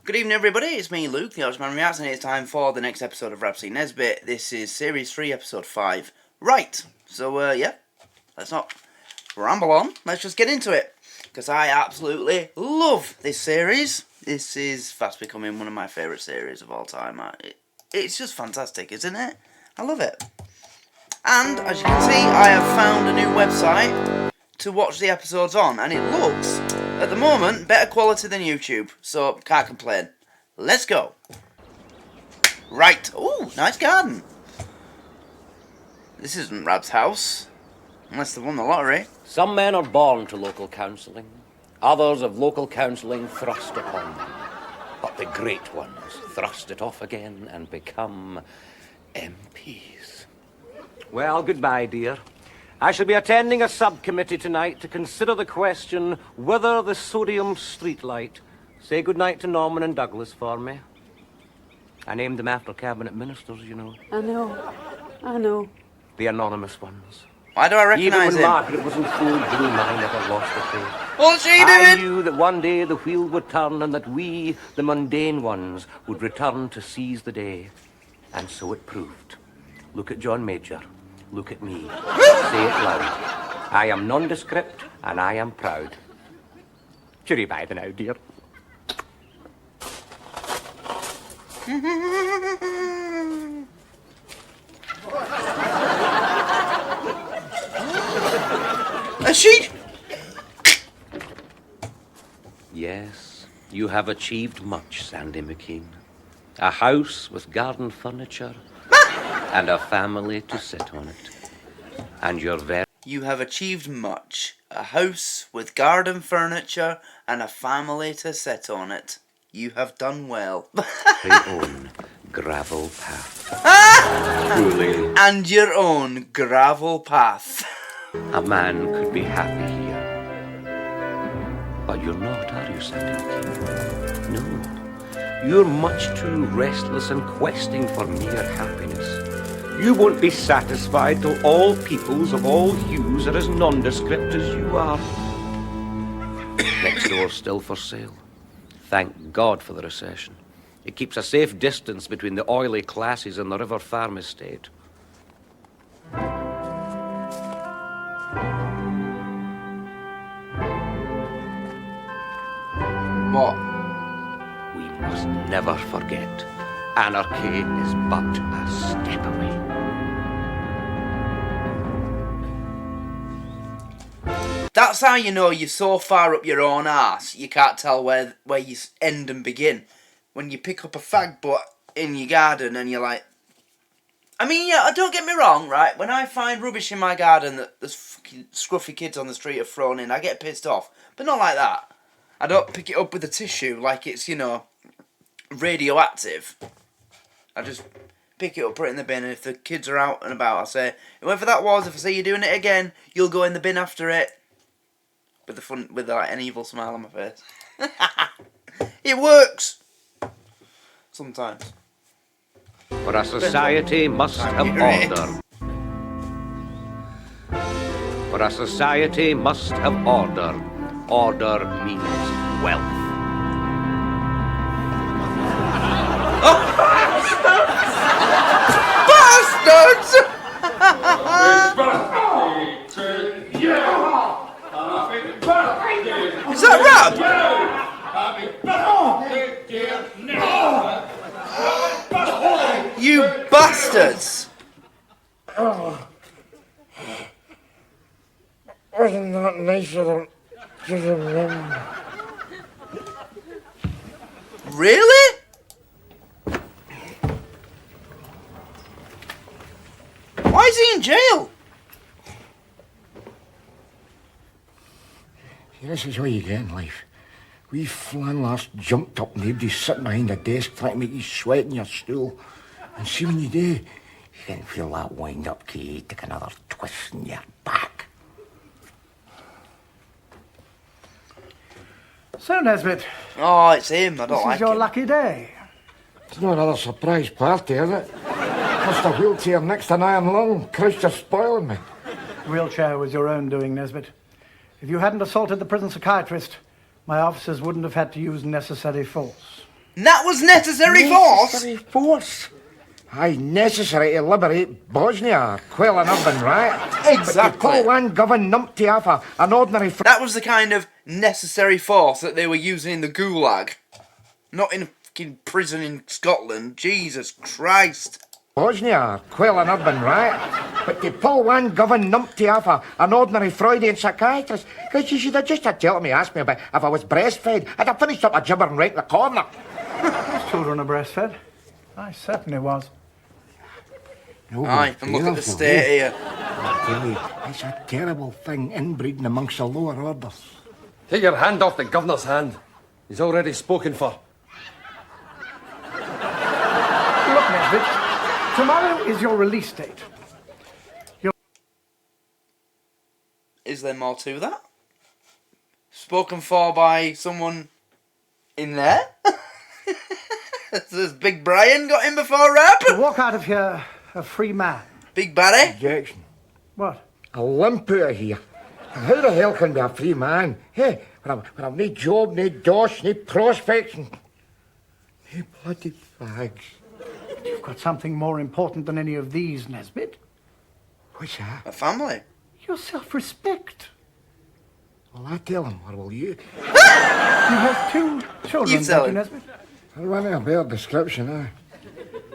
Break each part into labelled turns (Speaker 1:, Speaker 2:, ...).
Speaker 1: Good evening, everybody. It's me, Luke, the Oxman Reacts, and it's time for the next episode of Rhapsody Nesbitt. This is Series 3, Episode 5. Right, so, let's not ramble on. Let's just get into it, because I absolutely love this series. This is fast becoming one of my favourite series of all time. It's just fantastic, isn't it? I love it. And, as you can see, I have found a new website to watch the episodes on, and it looks, at the moment, better quality than YouTube, so can't complain. Let's go. Right. Ooh, nice garden. This isn't Rab's house, unless they won the lottery.
Speaker 2: Some men are born to local counselling. Others have local counselling thrust upon them. But the great ones thrust it off again and become MPs. Well, goodbye, dear. I shall be attending a subcommittee tonight to consider the question whether the sodium streetlight. Say goodnight to Norman and Douglas for me. I named them after cabinet ministers, you know.
Speaker 3: I know.
Speaker 2: The anonymous ones.
Speaker 1: Why do I recognise him?
Speaker 2: Even when Margaret was in full bloom, I never lost the faith.
Speaker 1: What's she doing?
Speaker 2: I knew that one day the wheel would turn and that we, the mundane ones, would return to seize the day. And so it proved. Look at John Major. Look at me. Say it loud. I am nondescript and I am proud. Cheery bye the now, dear.
Speaker 1: A sheep?
Speaker 2: Yes, you have achieved much, Sandy McKean. A house with garden furniture and a family to sit on it. And you're very...
Speaker 1: You have achieved much. A house with garden furniture and a family to sit on it. You have done well.
Speaker 2: Your own gravel path. Truly.
Speaker 1: And your own gravel path.
Speaker 2: A man could be happy here. But you're not, are you, Sandy McKean? No. You're much too restless and questing for mere happiness. You won't be satisfied till all peoples of all hues are as nondescript as you are. Next door still for sale. Thank God for the recession. It keeps a safe distance between the oily classes and the River Farm estate.
Speaker 1: What?
Speaker 2: We must never forget. Anarchy is but a step away.
Speaker 1: That's how you know you're so far up your own arse, you can't tell where you end and begin. When you pick up a fag butt in your garden and you're like... I mean, yeah, don't get me wrong, right? When I find rubbish in my garden that there's fucking scruffy kids on the street have thrown in, I get pissed off. But not like that. I don't pick it up with a tissue like it's, radioactive. I just pick it up, put it in the bin, and if the kids are out and about, I say, whoever that was, if I see you doing it again, you'll go in the bin after it. With an evil smile on my face. It works! Sometimes.
Speaker 2: For a society must have order. For a society must have order. Order means wealth.
Speaker 1: Bastards! Is that Rab? You bastards!
Speaker 4: Wasn't that nice of them to remember?
Speaker 1: Really? Why is he in jail?
Speaker 4: This is what you get in life. We flannelers jumped up and everybody's sitting behind a desk trying to make you sweat in your stool. And see when you do, you can feel that wind-up key take another twist in your back.
Speaker 5: So, Nesbitt.
Speaker 1: Oh, it's him. I don't like
Speaker 5: This is your
Speaker 1: him.
Speaker 5: lucky day.
Speaker 4: It's not another surprise party, is it? Just a wheelchair next to an iron lung. Christ, you're spoiling me.
Speaker 5: The wheelchair was your own doing, Nesbitt. If you hadn't assaulted the prison psychiatrist, my officers wouldn't have had to use necessary force.
Speaker 1: That was necessary force?
Speaker 4: Necessary force? Aye, necessary to liberate Bosnia, quell an urban riot.
Speaker 1: Exactly.
Speaker 4: But to call one govern numpty off an ordinary...
Speaker 1: That was the kind of necessary force that they were using in the Gulag. Not in a fucking prison in Scotland. Jesus Christ.
Speaker 4: Bosnia, quell an urban riot. But to pull one govern numpty off an ordinary Freudian psychiatrist, because you should have just had told me, asked me about if I was breastfed, I'd have finished up a gibbering right in the corner.
Speaker 5: Children are breastfed. I certainly was.
Speaker 1: Aye, and look at the state here.
Speaker 4: I tell you, it's a terrible thing, inbreeding amongst the lower orders.
Speaker 6: Take your hand off the governor's hand. He's already spoken for.
Speaker 5: Look, Nesbitt, tomorrow is your release date.
Speaker 1: Is there more to that? Spoken for by someone in there? Has Big Brian got in before Rab?
Speaker 5: To walk out of here a free man.
Speaker 1: Big Barry?
Speaker 4: Objection.
Speaker 5: What?
Speaker 4: A limp out of here. And how the hell can be a free man? Hey, when I've no job, no dosh, no prospects, and no bloody fags.
Speaker 5: You've got something more important than any of these, Nesbitt.
Speaker 4: What's that?
Speaker 1: A family.
Speaker 5: Your self-respect.
Speaker 4: Well, I tell him, or will you?
Speaker 5: You have 2 children,
Speaker 1: You tell
Speaker 5: don't you,
Speaker 1: him.
Speaker 5: Nesbitt?
Speaker 4: I want a better description, eh?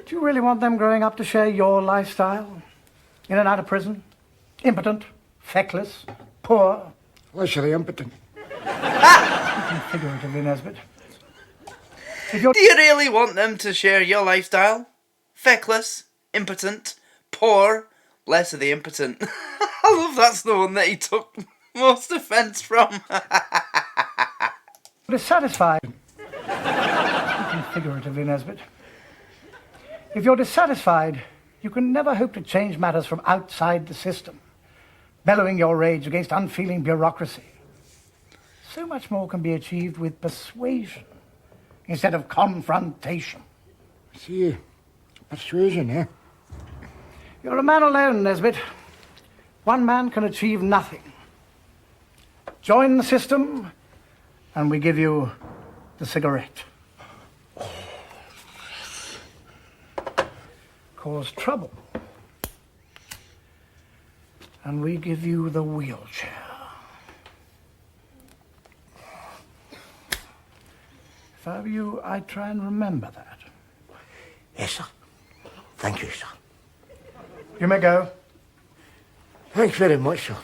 Speaker 5: Do you really want them growing up to share your lifestyle? In and out of prison? Impotent? Feckless? Poor?
Speaker 4: Literally impotent.
Speaker 5: Figuratively, Nesbitt.
Speaker 1: Do you really want them to share your lifestyle? Feckless, impotent, poor, less of the impotent. I love that's the one that he took most offence from.
Speaker 5: Dissatisfied. Figuratively, Nesbitt. If you're dissatisfied, you can never hope to change matters from outside the system, bellowing your rage against unfeeling bureaucracy. So much more can be achieved with persuasion instead of confrontation.
Speaker 4: See, persuasion, eh?
Speaker 5: You're a man alone, Nesbitt. One man can achieve nothing. Join the system, and we give you the cigarette. Cause trouble, and we give you the wheelchair. If I were you, I'd try and remember that.
Speaker 4: Yes, sir. Thank you, sir.
Speaker 5: You may go.
Speaker 4: Thanks very much, sir.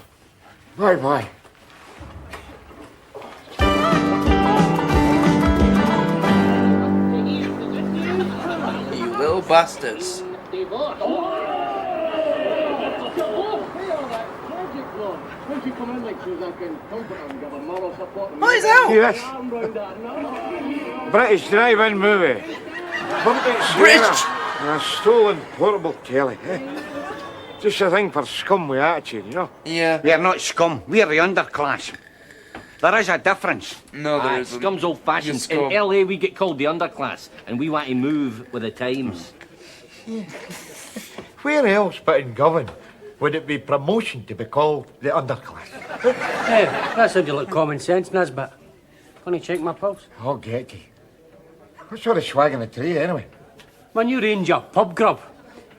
Speaker 4: Bye-bye.
Speaker 1: You little bastards. What is that?
Speaker 4: Yes. British drive-in movie.
Speaker 1: British.
Speaker 4: And a stolen portable telly, eh? Just a thing for scum with attitude, you know?
Speaker 1: Yeah.
Speaker 2: We're not scum, we're the underclass. There is a difference.
Speaker 1: No, there isn't.
Speaker 7: Scum's old-fashioned.
Speaker 1: Just scum.
Speaker 7: In LA, we get called the underclass, and we want to move with the times.
Speaker 4: Where else but in Govan would it be promotion to be called the underclass?
Speaker 8: Hey, that sounded like common sense, Nesbitt. Can you check my pulse?
Speaker 4: Oh, get you. What sort of swag in the tree, anyway?
Speaker 8: My new range of pub grub.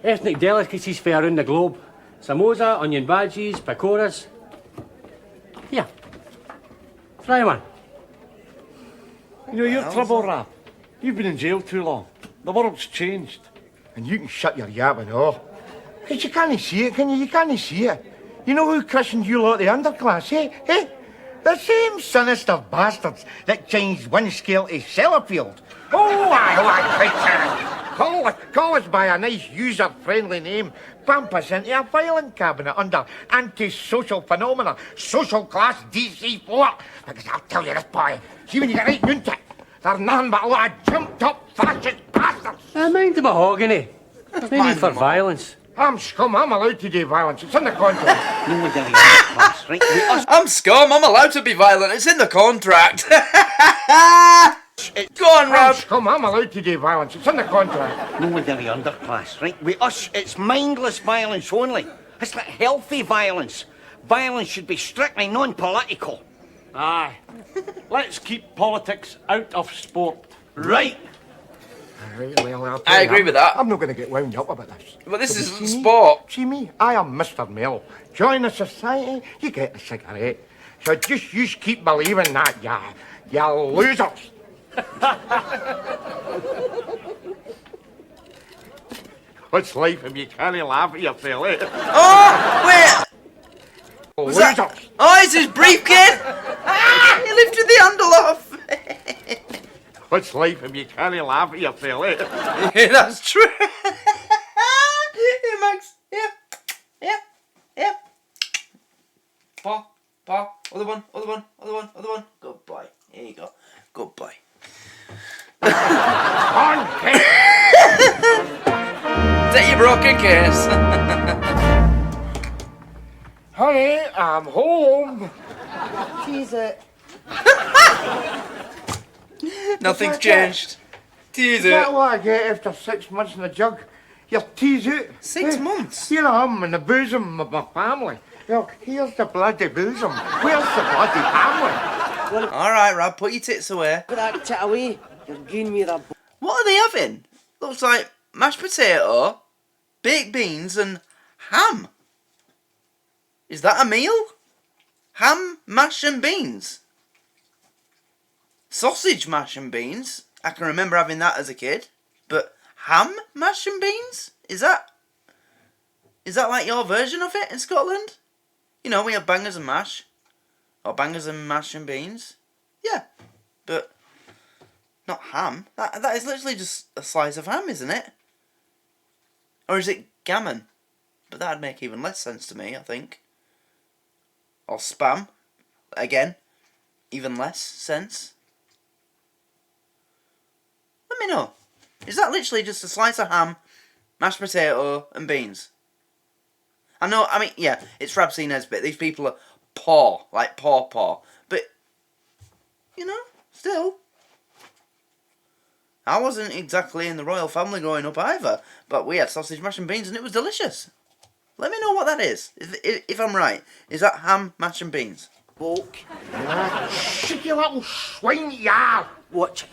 Speaker 8: Ethnic delicacies for around the globe. Samosa, onion bhajis, pakoras. Here. Try one.
Speaker 4: You know, your trouble, Rap. You've been in jail too long. The world's changed. And you can shut your yapping off. Because you can't see it, can you? You can't see it. You know who christened you lot the underclass, eh? Eh? The same sinister bastards that changed one scale to Sellafield. Oh, I call us by a nice user-friendly name. Bump us into a filing cabinet under anti-social phenomena, social class DC4. Because I'll tell you this, boy. See, when you get right into it, they're nothing but a lot of jumped-up fascist bastards.
Speaker 8: Mind the mahogany. There's no need for violence.
Speaker 4: I'm scum. I'm allowed to do violence. It's in the contract.
Speaker 1: I'm scum. I'm allowed to be violent. It's in the contract. Go on,
Speaker 4: I'm
Speaker 1: Rob.
Speaker 4: scum. I'm allowed to do violence. It's in the contract.
Speaker 2: No ordinary underclass, right? With us, it's mindless violence only. It's like healthy violence. Violence should be strictly non-political.
Speaker 8: Aye. Let's keep politics out of sport.
Speaker 2: Right.
Speaker 4: Right, well,
Speaker 1: I agree with that.
Speaker 4: I'm not going to get wound up about this.
Speaker 1: But this
Speaker 4: you
Speaker 1: isn't
Speaker 4: see me?
Speaker 1: sport.
Speaker 4: See me? I am Mr. Mel. Join the society, you get the cigarette. So just you keep believing that, you losers. What's life if you can't laugh at yourself, eh?
Speaker 1: Oh, wait. Was
Speaker 4: Losers.
Speaker 1: that... Oh, it's his briefcase. He lifted the handle off.
Speaker 4: What's life if you can't laugh at yourself, eh?
Speaker 1: Yeah, that's true. Yeah, Max. Yeah. Paw. Other one. Good boy. Here you go. Good boy.
Speaker 4: On, Kate.
Speaker 1: Take your broken case.
Speaker 4: Honey, I'm home.
Speaker 3: Tease it.
Speaker 1: Nothing's changed. Tease
Speaker 4: Is
Speaker 1: it.
Speaker 4: that what I get after 6 months in the jug? You're teased out.
Speaker 1: 6
Speaker 4: Eh?
Speaker 1: months?
Speaker 4: Here I am in the bosom of my family. Well, here's the bloody bosom. Where's the bloody family?
Speaker 1: All right, Rob, put your tits away.
Speaker 3: Put that tit away. You're giving me the...
Speaker 1: What are they having? Looks like mashed potato, baked beans, and ham. Is that a meal? Ham, mash, and beans. Sausage, mash, and beans. I can remember having that as a kid. But ham, mash, and beans? Is that like your version of it in Scotland? You know, we have bangers and mash. Or bangers and mash and beans. Yeah. But not ham. That is literally just a slice of ham, isn't it? Or is it gammon? But that'd make even less sense to me, I think. Or spam. Again, even less sense. Let me know. Is that literally just a slice of ham, mashed potato, and beans? I know, I mean, yeah, it's Rabsy Nesbitt. These people are poor, like poor. But, you know, still. I wasn't exactly in the royal family growing up either, but we had sausage, mash and beans and it was delicious. Let me know what that is, if I'm right. Is that ham, mash and beans?
Speaker 3: Woke.
Speaker 4: Shit, you little swine, you are.
Speaker 3: Watch.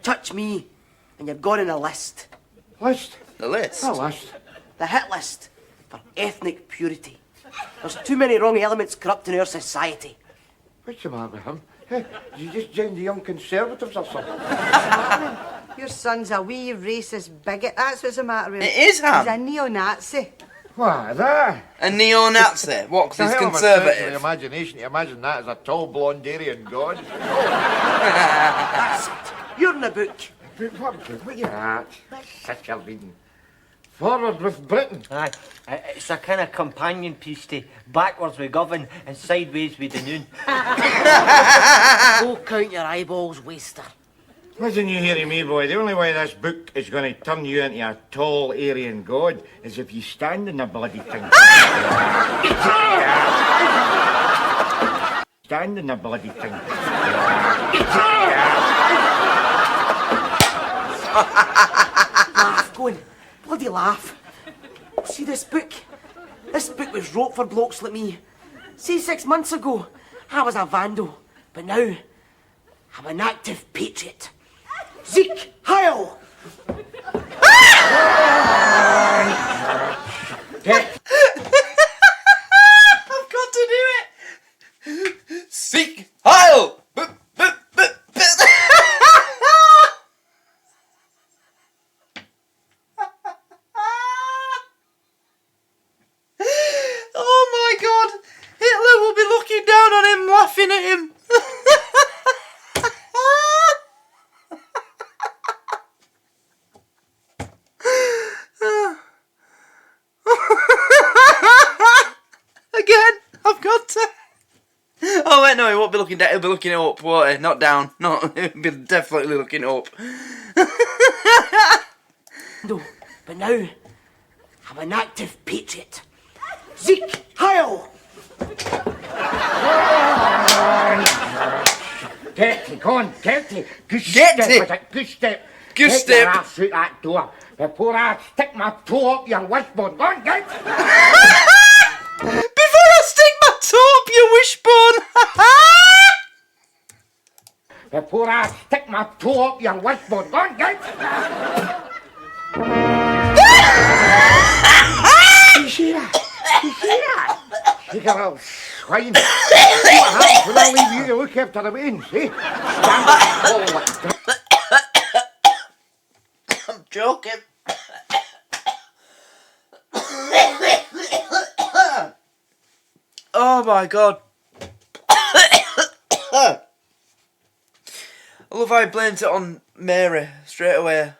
Speaker 3: Touch me. And you're gone in a list.
Speaker 4: List?
Speaker 1: The list?
Speaker 4: A list.
Speaker 3: The hit list for ethnic purity. There's too many wrong elements corrupting our society.
Speaker 4: What's the matter with him? Hey, did you just join the Young Conservatives or something?
Speaker 9: Your son's a wee racist bigot, that's what's the matter with him.
Speaker 1: It is ham.
Speaker 9: He's a neo-Nazi.
Speaker 4: What, that?
Speaker 1: A neo-Nazi? What, because he's
Speaker 4: The
Speaker 1: conservative?
Speaker 4: imagination to imagine that as a tall blonde Aryan god.
Speaker 3: That's it. You're in the book.
Speaker 4: But what are you at? That's such a reading. Forward with Britain.
Speaker 10: Aye, it's a kind of companion piece to Backwards with Govern and Sideways with the Noon.
Speaker 3: Go count your eyeballs, waster.
Speaker 4: Listen you hearing me, boy. The only way this book is going to turn you into a tall Aryan god is if you stand in the bloody thing. Stand in the bloody thing.
Speaker 3: Laugh, go on. Bloody laugh. See this book? This book was wrote for blokes like me. See, 6 months ago, I was a vandal. But now, I'm an active patriot. Zeke Heil!
Speaker 1: I've got to do it! Seek Heil! Oh my god! Hitler will be looking down on him, laughing at him. Again, I've got to. Oh wait, no, he won't be looking down. He'll be looking up, won't he? Not down. No, he'll be definitely looking up.
Speaker 3: No, but now, I'm an active patriot. Zeke Heil!
Speaker 4: Gertie, go on, Gertie. Goose
Speaker 1: Gertie.
Speaker 4: step with it, goose step.
Speaker 1: Goose
Speaker 4: Get your
Speaker 1: step.
Speaker 4: ass out that door before I stick my toe up your wishbone. Go on, get.
Speaker 1: Before I stick my toe up your wishbone.
Speaker 4: Before I stick my toe up your wishbone. Go on, get. a little swine. See what happens when I leave you to look after the weddings, eh? Stand up tall like
Speaker 1: I'm joking. Oh my god. I love how he blames it on Mary straight away.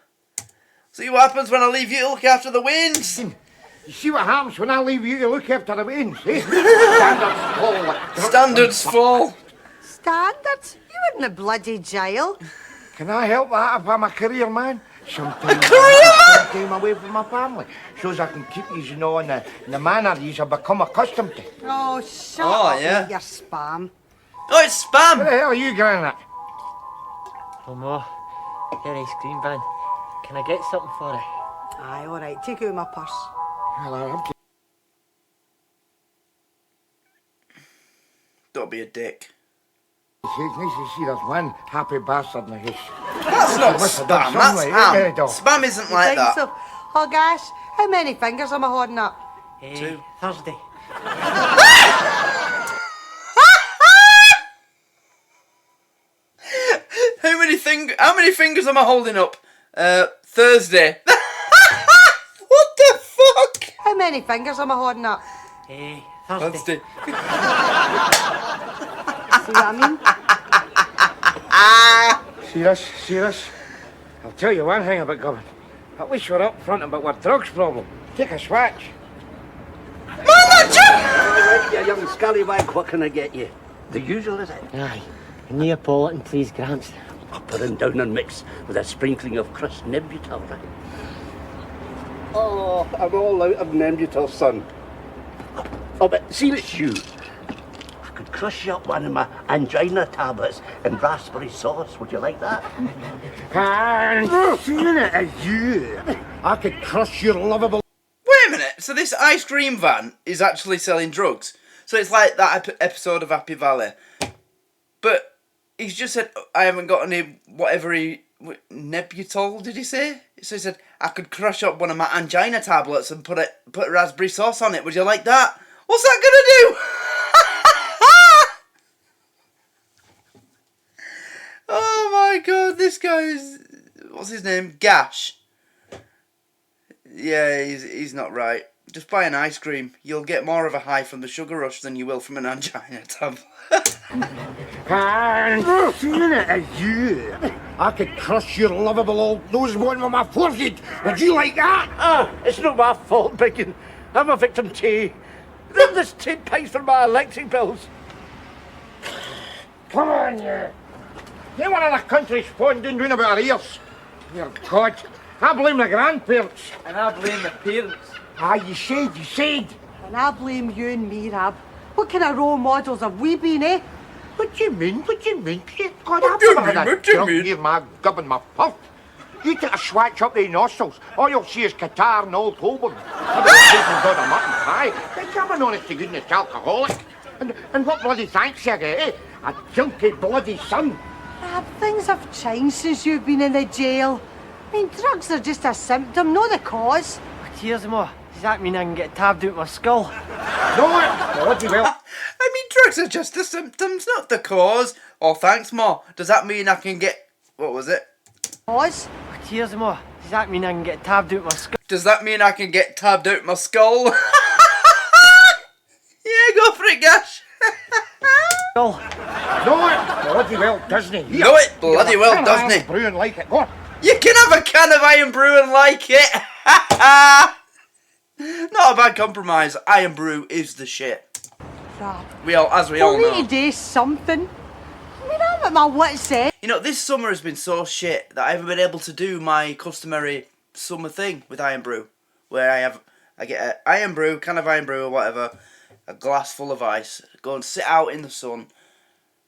Speaker 1: See what happens when I leave you to look after the winds?
Speaker 4: You see what happens when I leave you to look after the weddings, eh? Standards fall like
Speaker 1: Standards fall.
Speaker 9: Standards? You were in the bloody jail.
Speaker 4: Can I help that if I'm a career man? Sometimes I spend time away from my family, so as I can keep you, you know, in the manner you have become accustomed to.
Speaker 9: Oh, shut
Speaker 1: Oh,
Speaker 9: up
Speaker 1: yeah.
Speaker 9: with your spam.
Speaker 1: Oh, it's spam!
Speaker 4: Where the hell are you going at?
Speaker 10: Oh, Ma, your ice cream van. Can I get something for it?
Speaker 9: Aye, all right, take out my purse.
Speaker 4: Well,
Speaker 1: Don't be a dick.
Speaker 4: it's nice to see there's one happy bastard in the house.
Speaker 1: That's not
Speaker 4: must have done
Speaker 1: spam, that's
Speaker 4: something,
Speaker 1: ham.
Speaker 4: ain't it, dog?
Speaker 1: Spam isn't
Speaker 9: You
Speaker 1: like
Speaker 9: think
Speaker 1: that.
Speaker 9: so? Oh, gosh, how many fingers am I holding up?
Speaker 10: Thursday.
Speaker 1: How many fingers am I holding up? Thursday. What the fuck?
Speaker 9: How many fingers am I holding up?
Speaker 10: Thursday.
Speaker 1: Thursday.
Speaker 9: See what I mean?
Speaker 4: See this? I'll tell you one thing about government. At least we're up front about our drugs problem. Take a swatch.
Speaker 11: Right, you young scallywag, what can I get you? The usual, is it?
Speaker 10: Aye. A Neapolitan, please, Gramps.
Speaker 11: Upper and down and mix with a sprinkling of crushed Nebutal, right? Oh, I'm all out of Nebutal, son. Oh, but see, it's you. I could crush you up one of my angina tablets in raspberry sauce. Would you like that?
Speaker 4: And seeing it as you, I could crush your lovable...
Speaker 1: Wait a minute. So this ice cream van is actually selling drugs. So it's like that episode of Happy Valley. But he's just said, I haven't got any whatever Nebutal, did he say? So he said, I could crush up one of my angina tablets and put raspberry sauce on it. Would you like that? What's that gonna do? Oh my god, this guy is... What's his name? Gash. Yeah, he's not right. Just buy an ice cream. You'll get more of a high from the sugar rush than you will from an angina tablet.
Speaker 4: And seeing it as you, I could crush your lovable old nose one with my forehead. Would you like that?
Speaker 11: Ah, it's not my fault, Bacon. I'm a victim too. Run this 10 pounds for my electric bills.
Speaker 4: Come on, you. You one of the country's fondling doing about our ears. Dear God, I blame the grandparents.
Speaker 10: And I blame the parents.
Speaker 4: Ah, you said.
Speaker 9: And I blame you and me, Rab. What kind of role models have we been, eh?
Speaker 4: What do you mean? God,
Speaker 1: What do you mean? What do you mean?
Speaker 4: Here, my gob and my puff. You take a swatch up the nostrils, all you'll see is Qatar and Old Holborn. I've been taking God a mutton pie. I'm an honest to goodness alcoholic. And what bloody thanks you get, eh? A junky bloody son.
Speaker 9: Rab, things have changed since you've been in the jail. I mean, drugs are just a symptom, not the cause.
Speaker 10: Cheers, Ma. Does that mean I can get tabbed out my skull?
Speaker 4: No, bloody well.
Speaker 1: I mean, drugs are just the symptoms, not the cause. Oh, thanks, Ma. Does that mean I can get... What was it?
Speaker 9: Cause?
Speaker 10: Cheers, Ma. Does that mean I can get tabbed out my skull?
Speaker 1: Does that mean I can get tabbed out my skull? Yeah, go for it, Gash.
Speaker 10: Skull.
Speaker 4: No, bloody well, doesn't he?
Speaker 1: Know it bloody well, doesn't he?
Speaker 4: Brewing like it. Go on.
Speaker 1: You can have a can of Iron Brew and like it. Not a bad compromise. Iron Brew is the shit.
Speaker 9: Rab.
Speaker 1: As we all
Speaker 9: For me
Speaker 1: know.
Speaker 9: to do something. I mean, I'm at my wit's end.
Speaker 1: You know, this summer has been so shit that I haven't been able to do my customary summer thing with Iron Brew, where I get an Iron Brew, can of Iron Brew or whatever, a glass full of ice, go and sit out in the sun,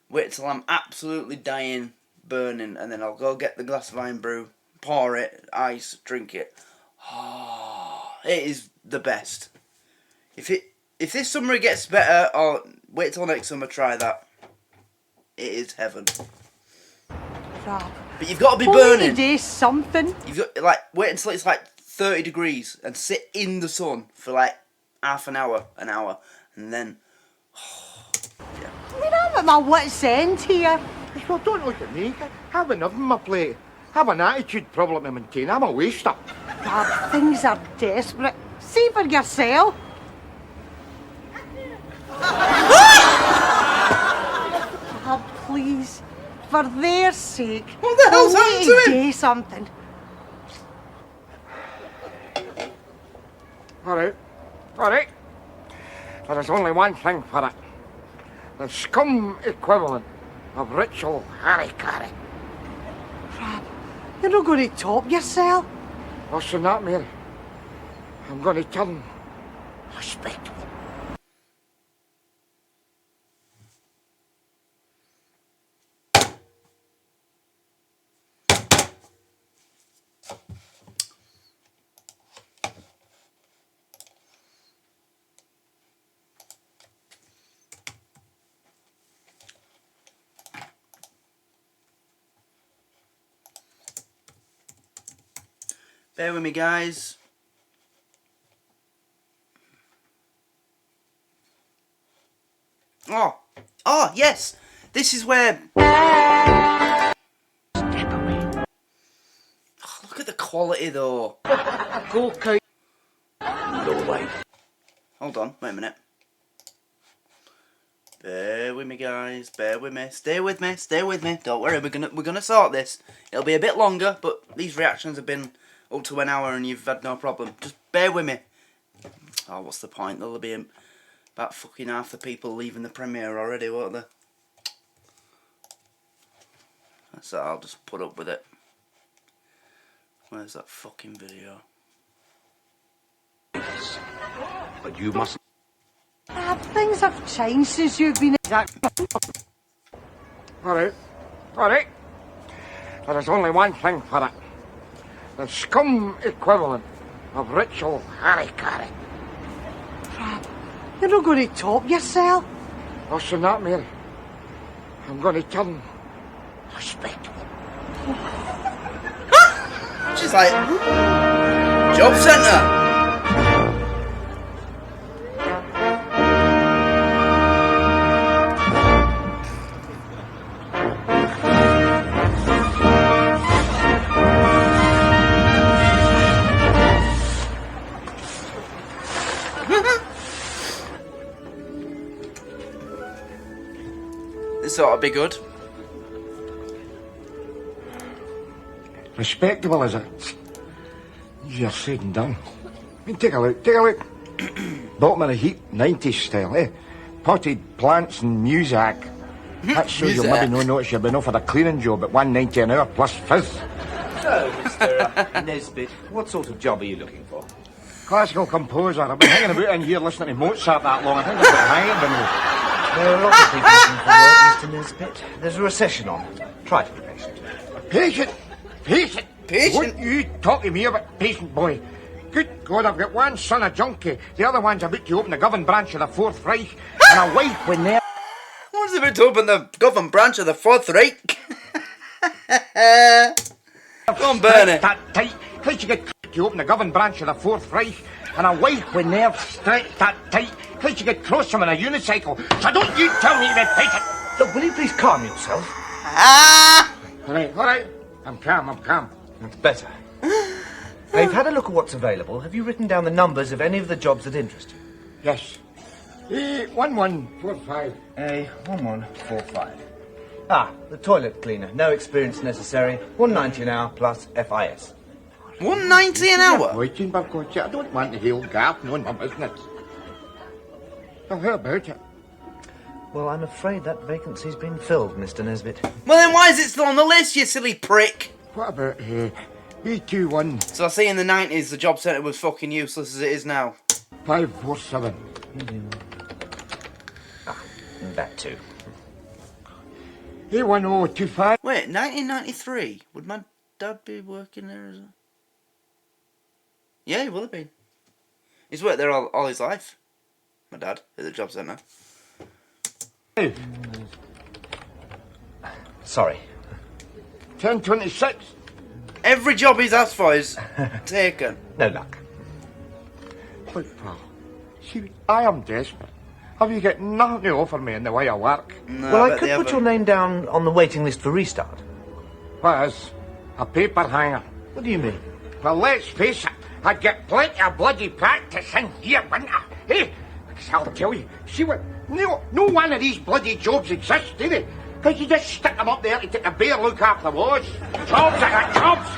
Speaker 1: wait till I'm absolutely dying, burning, and then I'll go get the glass of Iron Brew, pour it, ice, drink it. Oh, it is the best. If this summer it gets better, or wait till next summer, try that. It is heaven.
Speaker 9: Rab.
Speaker 1: But you've got to be
Speaker 9: For me
Speaker 1: burning.
Speaker 9: to do something.
Speaker 1: You've got wait until it's like 30 degrees and sit in the sun for like half an hour, and then
Speaker 9: I mean, I'm at my wit's end here.
Speaker 4: Well, don't look at me. Have enough on my plate. Have an attitude problem to maintain. I'm a waster.
Speaker 9: God, things are desperate. See for yourself. Oh, please. For their sake.
Speaker 1: What the hell's happened to him?
Speaker 9: Do something.
Speaker 4: All right. All right. There is only one thing for it. The scum equivalent of ritual harry-carry.
Speaker 9: Crap. You're not going to top yourself.
Speaker 4: Listen that, Mary. I'm going to turn respectful.
Speaker 1: Bear with me, guys. Oh, yes. This is where. Oh, look at the quality, though.
Speaker 4: Go, Kate.
Speaker 11: No way.
Speaker 1: Hold on, wait a minute. Bear with me, guys. Bear with me. Stay with me. Stay with me. Don't worry, we're gonna sort this. It'll be a bit longer, but these reactions have been up to an hour and you've had no problem. Just bear with me. Oh, what's the point? There'll be about fucking half the people leaving the premiere already, won't there? So I'll just put up with it. Where's that fucking video?
Speaker 11: But you must.
Speaker 9: Things have changed since you've been...
Speaker 4: All right. All right. There is only one thing for it. The scum equivalent of ritual harry-carry.
Speaker 9: Crap. You're not going to top yourself.
Speaker 4: Listen that, Mary. I'm going to turn respectful.
Speaker 1: She's like, job centre. This ought to be good.
Speaker 4: Respectable, is it? Easier said than done. I mean, take a look, take a look. Bottom of the heap, 90s style, eh? Potted plants and music. That shows you'll maybe no notice you've been offered a cleaning job at $1.90 an hour plus fizz.
Speaker 12: So, Mr. Nesbitt, what sort of job are you looking for?
Speaker 4: Classical composer. I've been hanging about in here listening to Mozart that long. I think I've got hanging been.
Speaker 12: There are a lot of people looking for work, Mr. Nesbitt. There's a recession on. Try to be patient.
Speaker 4: Patient! Patient!
Speaker 1: Patient?
Speaker 4: Won't you talk to me about patient, boy? Good God, I've got one son a junkie. The other one's about to open the Govan branch of the Fourth Reich. And a wife when they're...
Speaker 1: What's about to open the Govan branch of the Fourth Reich? Go on, Byrne.
Speaker 4: That tight. How'd you get to open the Govan branch of the Fourth Reich? And a wife with nerves stretched that tight. How'd you get close to him on a unicycle? So don't you tell me to be patient.
Speaker 12: Look, will you please calm yourself?
Speaker 4: All right. I'm calm.
Speaker 12: That's better. Now, you've had a look at what's available. Have you written down the numbers of any of the jobs that interest you?
Speaker 4: Yes. 1145.
Speaker 12: 1145. Ah, the toilet cleaner. No experience necessary. $1.90 an hour plus FIS.
Speaker 1: $1.90 an hour?
Speaker 4: Waiting, but I don't want to heal Gareth knowing my business. I've heard about it.
Speaker 12: Well, I'm afraid that vacancy's been filled, Mr. Nesbitt.
Speaker 1: Well, then why is it still on the list, you silly prick?
Speaker 4: What about B21?
Speaker 1: So I see in the 90s the job centre was fucking useless as it is now.
Speaker 4: 547.
Speaker 12: That too.
Speaker 4: A1025.
Speaker 1: Wait, 1993? Would my dad be working there as well? Yeah, he will have been. He's worked there all his life. My dad, at the job centre.
Speaker 12: Sorry.
Speaker 4: 1026.
Speaker 1: Every job he's asked for is taken.
Speaker 12: No luck.
Speaker 4: Look, pal. See, I am desperate. Have you got nothing to offer me in the way of work?
Speaker 1: No,
Speaker 12: Well, I
Speaker 1: bet
Speaker 12: could
Speaker 1: they
Speaker 12: put your
Speaker 1: haven't.
Speaker 12: name down on the waiting list for restart.
Speaker 4: What is? A paper hanger?
Speaker 12: What do you mean?
Speaker 4: Well, let's face it, I'd get plenty of bloody practice in here, wouldn't I? Eh? Because I'll tell you, see what? No one of these bloody jobs exists, do they? Because you just stick them up there to take a bare look afterwards. Jobs, I got jobs!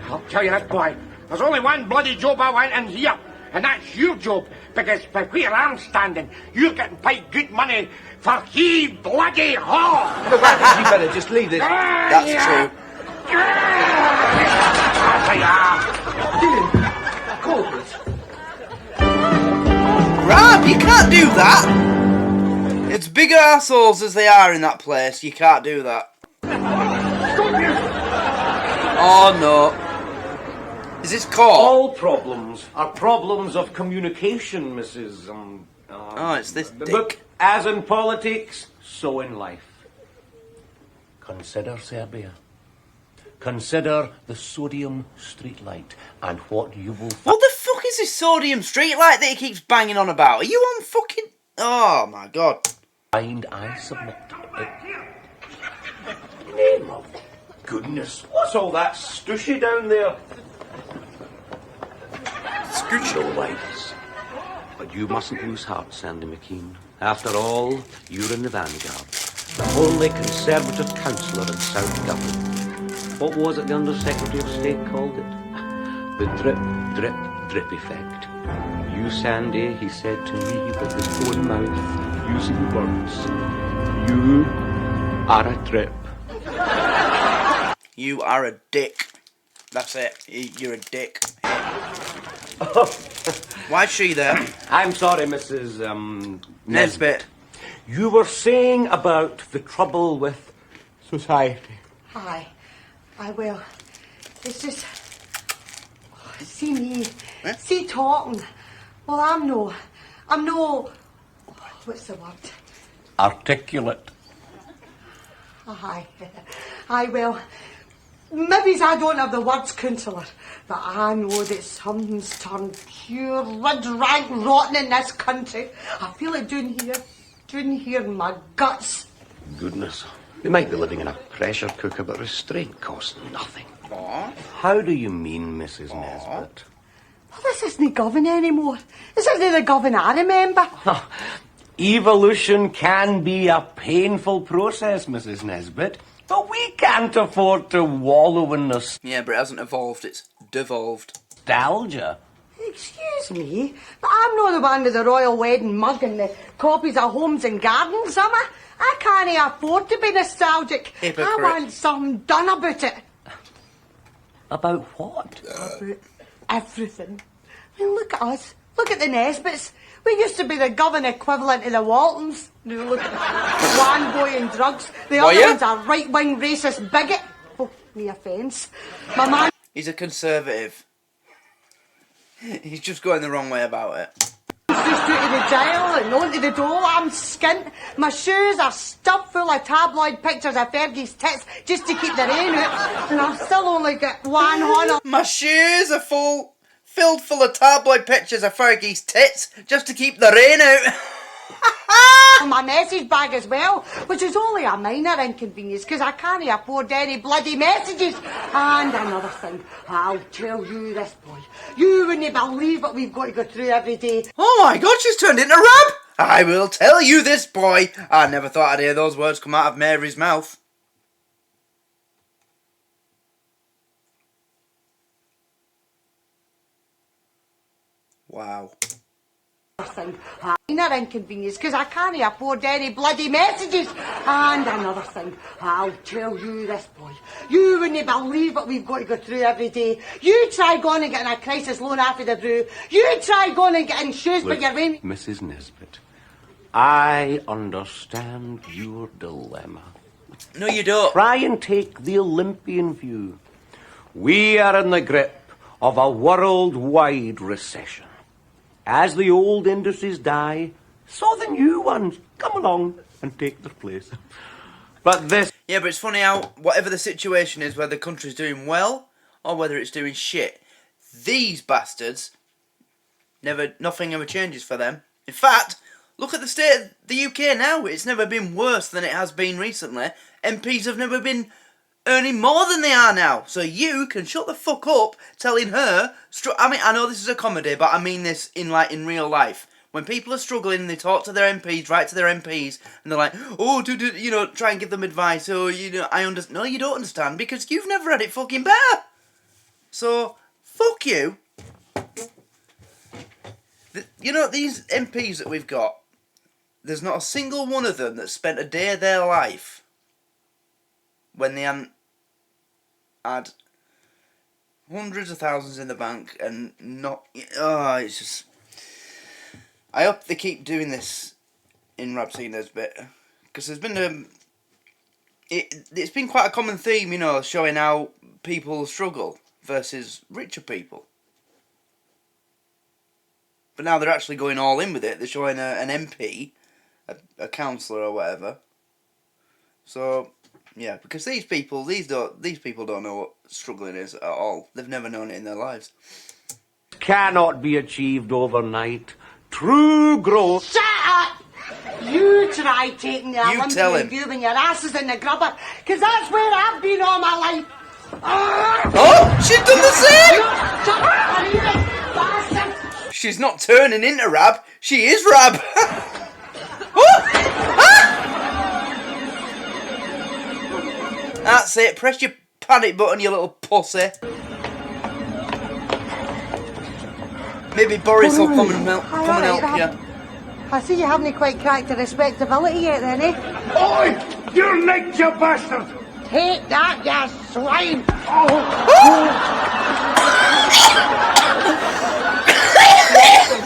Speaker 4: I'll tell you this, boy, there's only one bloody job I want in here, and that's your job, because by where I'm standing, you're getting paid good money for he bloody haul!
Speaker 12: Look, I think you better just leave this.
Speaker 1: That's true. Grab, you can't do that! It's bigger assholes as they are in that place, you can't do that. Oh no. Is this caught?
Speaker 2: All problems are problems of communication, Mrs.
Speaker 1: Oh, it's this dick.
Speaker 2: Look, as in politics, so in life. Consider Serbia. Consider the sodium streetlight and what you will find.
Speaker 1: What the fuck is this sodium streetlight that he keeps banging on about? Are you on fucking... Oh my god.
Speaker 2: I submit it. Name of goodness, what's all that stushy down there? Scooch. No wives. But you mustn't lose heart, Sandy McKean. After all, you're in the vanguard. The only Conservative councillor in South Dublin. What was it the Under-Secretary of State called it? The drip, drip, drip effect. You, Sandy, he said to me with his own mouth, using words, you are a drip.
Speaker 1: You are a dick. That's it. You're a dick. Why is she there?
Speaker 2: I'm sorry, Mrs.
Speaker 1: Nesbitt.
Speaker 2: You were saying about the trouble with society.
Speaker 9: Aye. Well, it's just... see me.
Speaker 1: Eh?
Speaker 9: See talking. Well, I'm no... what's the word?
Speaker 2: Articulate.
Speaker 9: Aye. Well, maybe I don't have the words, councillor, but I know that something's turned pure red rank rotten in this country. I feel it down here in my guts.
Speaker 2: Goodness. We might be living in a pressure cooker, but restraint costs nothing.
Speaker 1: Aww.
Speaker 2: How do you mean, Mrs. Nesbitt?
Speaker 9: Well, this isn't Govan anymore. This isn't the Govan I remember.
Speaker 2: Evolution can be a painful process, Mrs. Nesbitt, but we can't afford to wallow in the
Speaker 1: Yeah, but it hasn't evolved, it's devolved.
Speaker 2: nostalgia.
Speaker 9: Excuse me, but I'm not the one with the royal wedding mug and the copies of Homes and Gardens, am I? I can't afford to be nostalgic.
Speaker 1: Hypocrite.
Speaker 9: I want something done about it.
Speaker 2: About what?
Speaker 9: About everything. I mean, look at us. Look at the Nesbitts. We used to be the Govan equivalent of the Waltons. Now look at one boy in drugs. The other
Speaker 1: yeah?
Speaker 9: one's a right-wing racist bigot. Oh, me offence. My man...
Speaker 1: He's a conservative. He's just going the wrong way about it.
Speaker 9: Just out of the jail and onto the door, I'm skint. My shoes are stuffed full of tabloid pictures of Fergie's tits just to keep the rain out. And I've still only got one on.
Speaker 1: My shoes are filled full of tabloid pictures of Fergie's tits just to keep the rain out.
Speaker 9: My message bag as well, which is only a minor inconvenience because I can't afford any bloody messages. And another thing, I'll tell you this, boy, you wouldn't believe what we've got to go through every day.
Speaker 1: Oh my god, she's turned into Rab! I will tell you this, boy. I never thought I'd hear those words come out of Mary's mouth. Wow.
Speaker 9: Minor inconvenience because I can't afford any bloody messages. And another thing, I'll tell you this, boy, you wouldn't believe what we've got to go through every day. You try going and getting a crisis loan after the brew. You try going and getting shoes, but you're rain.
Speaker 2: Mrs. Nesbitt, I understand your dilemma.
Speaker 1: No, you don't.
Speaker 2: Try and take the Olympian view. We are in the grip of a worldwide recession. As the old industries die, so the new ones come along and take their place. But this...
Speaker 1: Yeah, but it's funny how whatever the situation is, whether the country's doing well or whether it's doing shit, these bastards, nothing ever changes for them. In fact, Look at the state of the UK now. It's never been worse than it has been recently. MPs have never been earning more than they are now. So you can shut the fuck up telling her... I mean, I know this is a comedy, but I mean this in real life. When people are struggling, they talk to their MPs, write to their MPs, and they're like, oh, try and give them advice. Oh, I understand. No, you don't understand, because you've never had it fucking better. So, fuck you. These MPs that we've got, there's not a single one of them that spent a day of their life when they hadn't had hundreds of thousands in the bank and not... Oh, it's just... I hope they keep doing this in Rapsy Nesbitt, because there's been it's been quite a common theme, showing how people struggle versus richer people. But now they're actually going all in with it. They're showing an MP, a councillor or whatever. So yeah, because these people don't know what struggling is at all. They've never known it in their lives.
Speaker 11: Cannot be achieved overnight. True growth.
Speaker 9: Shut up! You try taking the
Speaker 1: Olympian
Speaker 9: view when your ass is in the grubber, because that's where I've been all my life.
Speaker 1: Oh, she's done the same! She's not turning into Rab, she is Rab! That's it, press your panic button, you little pussy. Maybe Boris will come and help you.
Speaker 9: I see you haven't quite cracked the respectability yet then, eh?
Speaker 4: Oi! You nicked, you bastard!
Speaker 9: Take that, you swine!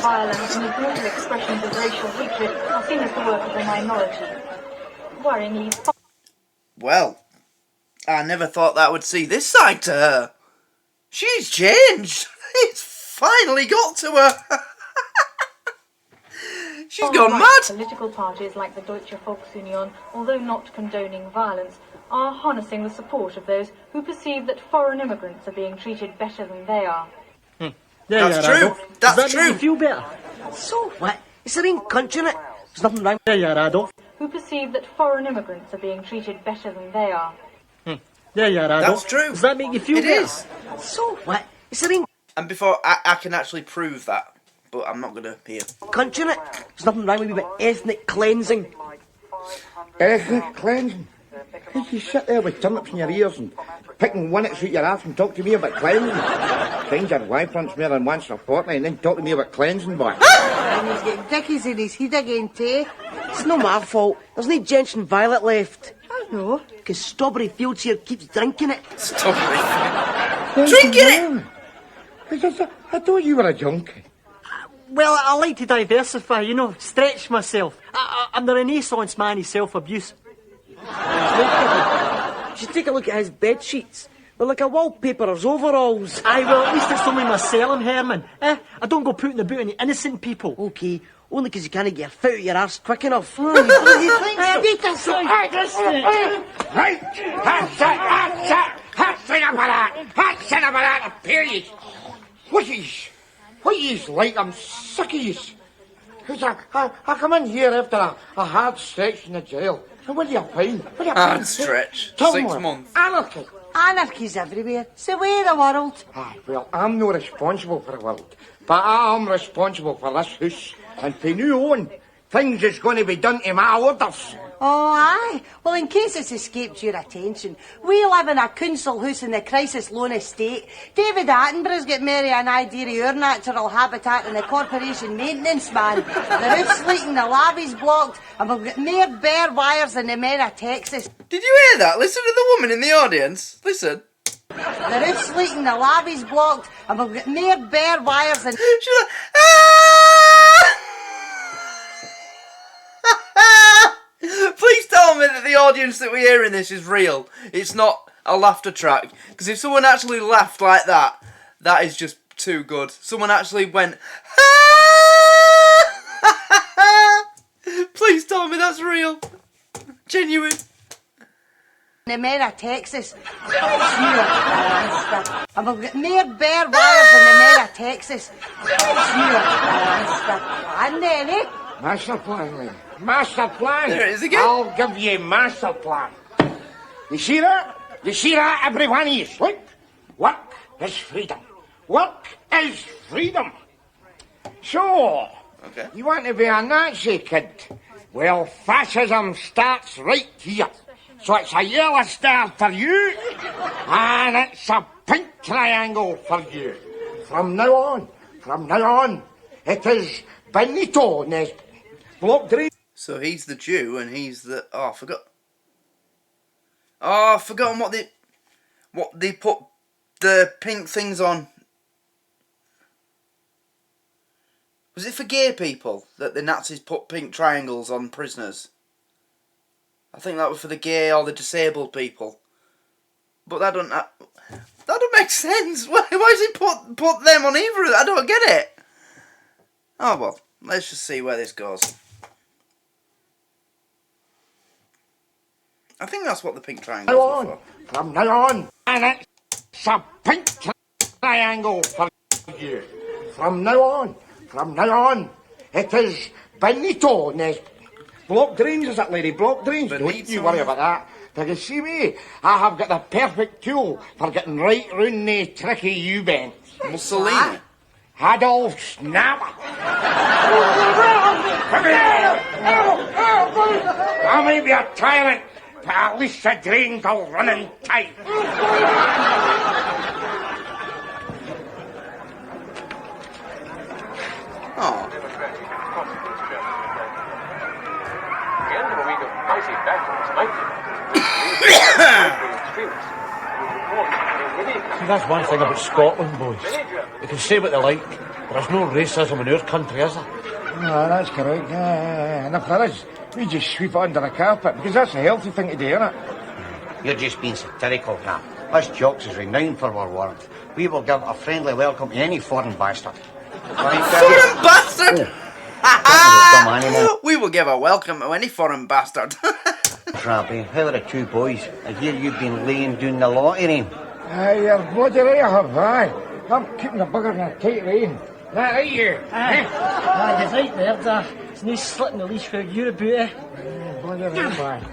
Speaker 13: Violence and the brutal expressions of racial hatred are seen as the work of a minority. Worryingly...
Speaker 1: Well, I never thought that would see this side to her. She's changed. It's finally got to her. She's gone mad.
Speaker 13: Political parties like the Deutsche Volksunion, although not condoning violence, are harnessing the support of those who perceive that foreign immigrants are being treated better than they are.
Speaker 1: That's true. That's
Speaker 10: Does that
Speaker 1: true.
Speaker 10: make you feel better?
Speaker 3: So what? It's their own country, innit? There's nothing wrong.
Speaker 10: Adolf.
Speaker 13: Who perceive that foreign immigrants are being treated better than they are.
Speaker 10: Adolf.
Speaker 1: That's true.
Speaker 10: Does that make you feel better?
Speaker 1: It is.
Speaker 3: So what? It's their own
Speaker 1: And before I can actually prove that, but I'm not gonna here.
Speaker 3: country, innit? There's nothing wrong with ethnic cleansing.
Speaker 4: Ethnic cleansing? You sit there with turnips in your ears and picking winnets out your ass and talk to me about cleansing. Change your wife more than once a fortnight and then talk to me about cleansing, boy.
Speaker 9: And he's getting dickies in his head again, Thae.
Speaker 3: It's not my fault. There's no gentian violet left.
Speaker 9: I know.
Speaker 3: Because Strawberry Fields here keeps drinking it.
Speaker 1: Strawberry Fields? Drinking it!
Speaker 4: I thought you were a junkie.
Speaker 10: Well, I like to diversify, stretch myself. I'm the Renaissance man of self-abuse.
Speaker 3: You should take a look at his bed sheets. They're like a wallpaper of overalls.
Speaker 10: Aye, well, at least it's only myself, Herman. I don't go putting the boot on the innocent people.
Speaker 3: Okay, only because you can't get your foot out your arse quick enough.
Speaker 4: Right, that's it, that's it, period. What is like? I'm sick of yous. I come in here after a hard stretch in the jail. And what do you find?
Speaker 1: Hard stretch. 6 months.
Speaker 4: Anarchy.
Speaker 9: Anarchy's everywhere. It's the way of the world.
Speaker 4: Well, I'm not responsible for the world, but I'm responsible for this house. And for now on, things is going to be done to my orders.
Speaker 9: Oh, aye. Well, in case it's escaped your attention, we live in a council house in the crisis loan estate. David Attenborough's got Mary an idea of our natural habitat and the corporation maintenance man. The roof's leaking, the lavy's blocked, and we've got more bare wires than the men of Texas.
Speaker 1: Did you hear that? Listen to the woman in the audience. Listen.
Speaker 9: The roof's leaking, the lavy's blocked, and we've got more bare wires than...
Speaker 1: She's like, Please tell me that the audience that we're hearing this is real. It's not a laughter track. Because if someone actually laughed like that, that is just too good. Someone actually went, please tell me that's real. Genuine.
Speaker 9: The men of Texas. And we've got more bare wires than the men of Texas. And then,
Speaker 4: Master plan, lady. Master plan.
Speaker 1: There it is again.
Speaker 4: I'll give you master plan. You see that? You see that, every one of you? Look. Work is freedom. Work is freedom. So,
Speaker 1: okay.
Speaker 4: You want to be a Nazi, kid? Well, fascism starts right here. So it's a yellow star for you, and it's a pink triangle for you. From now on, it is Benito Nesbitt. Block 3.
Speaker 1: So he's the Jew, and he's the... Oh, I forgot. Oh, I've forgotten what they put the pink things on. Was it for gay people that the Nazis put pink triangles on prisoners? I think that was for the gay or the disabled people. But that don't make sense. Why does he put them on either? I don't get it. Oh well, let's just see where this goes. I think that's what the pink triangle are for.
Speaker 4: From now on, and it's a pink triangle for you. From now on, it is Benito Nesbitt. Block dreams, is it, lady? Block dreams. Don't you worry about that. Because see me, I have got the perfect tool for getting right round the tricky U-bends.
Speaker 1: Mussolini.
Speaker 4: Adolf Snapper. I may be a tyrant, but at least the drains will run in tight.
Speaker 1: Oh.
Speaker 14: See, that's one thing about Scotland, boys. They can say what they like. There's no racism in our country, is there?
Speaker 4: No, that's correct. And if there is, we just sweep it under the carpet, because that's a healthy thing to do, isn't it?
Speaker 11: You're just being satirical, Cap. Us jocks is renowned for our word. We will give a friendly welcome to any foreign bastard.
Speaker 1: Foreign bastard? We will give a welcome to any foreign bastard.
Speaker 11: Trappy, how are the two boys? I hear you've been laying down the law to him.
Speaker 4: You're bloody right, I have, aye. I'm keeping the bugger in a tight rein. That right, you?
Speaker 10: Aye, he's right there, Dad. It's no slitting the leash for you about it.
Speaker 4: Bloody right, man.